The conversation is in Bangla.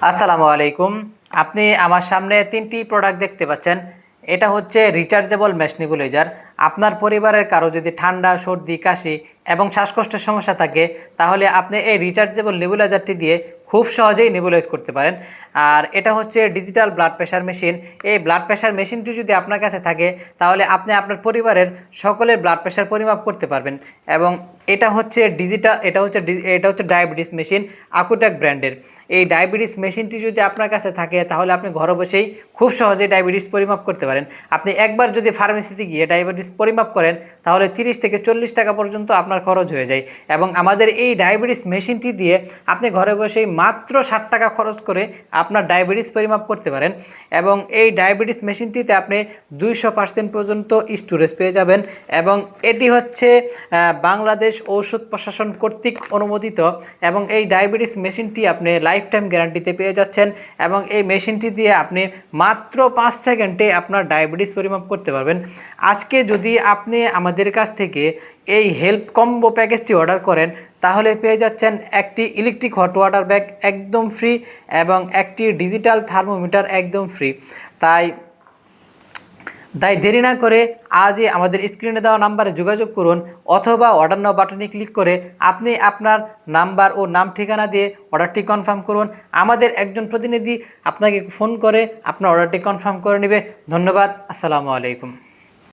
আসসালামু আলাইকুম। আপনি আমার সামনে ৩টি প্রোডাক্ট দেখতে পাচ্ছেন। এটা হচ্ছে রিচার্জেবল মেশ নেবুলাইজার। আপনার পরিবারের কারো যদি ঠান্ডা, সর্দি, কাশি এবং শ্বাসকষ্টের সমস্যা থাকে, তাহলে আপনি এই রিচার্জেবল নেবুলাইজারটি দিয়ে খুব সহজেই নেবুলাইজ করতে পারেন। আর এটা হচ্ছে ডিজিটাল ব্লাড প্রেশার মেশিন। এই ব্লাড প্রেশার মেশিনটি যদি আপনার কাছে থাকে, তাহলে আপনি আপনার পরিবারের সকলের ব্লাড প্রেশার পরিমাপ করতে পারবেন। এবং এটা হচ্ছে ডায়াবেটিস মেশিন, আকুটেক ব্র্যান্ডের। এই ডায়াবেটিস মেশিনটি যদি আপনার কাছে থাকে, তাহলে আপনি ঘরে বসেই খুব সহজে ডায়াবেটিস পরিমাপ করতে পারেন। আপনি একবার যদি ফার্মেসিতে গিয়ে ডায়াবেটিস পরিমাপ করেন, তাহলে 30 থেকে 40 টাকা পর্যন্ত আপনার খরচ হয়ে যায়। এবং আমাদের এই ডায়াবেটিস মেশিনটি দিয়ে আপনি ঘরে বসেই মাত্র 60 টাকা খরচ করে আপনার ডায়াবেটিস পরিমাপ করতে পারেন। এবং এই ডায়াবেটিস মেশিনটিতে আপনি 200% পর্যন্ত স্টোরেজ পেয়ে যাবেন। এবং এটি হচ্ছে বাংলাদেশ ঔষধ প্রশাসন কর্তৃক অনুমোদিত। এবং এই ডায়াবেটিস মেশিনটি আপনি লাইফ টাইম গ্যারান্টিতে পেয়ে যাচ্ছেন। এবং এই মেশিনটি দিয়ে আপনি মাত্র 5 সেকেন্ডে আপনার ডায়াবেটিস পরিমাপ করতে পারবেন। আজকে যদি আপনি আমাদের কাছ থেকে এই হেল্প কম্বো প্যাকেজটি অর্ডার করেন, তাহলে পেয়ে যাচ্ছেন একটি ইলেকট্রিক হট ওয়াটার ব্যাগ একদম ফ্রি এবং একটি ডিজিটাল থার্মোমিটার একদম ফ্রি। তাই তাই দেরি না করে আজই আমাদের স্ক্রিনে দেওয়া নাম্বারে যোগাযোগ করুন, অথবা অর্ডার নাও বাটনে ক্লিক করে আপনি আপনার নাম্বার ও নাম ঠিকানা দিয়ে অর্ডারটি কনফার্ম করুন। আমাদের একজন প্রতিনিধি আপনাকে ফোন করে আপনার অর্ডারটি কনফার্ম করে নেবে। ধন্যবাদ। আসসালামু আলাইকুম।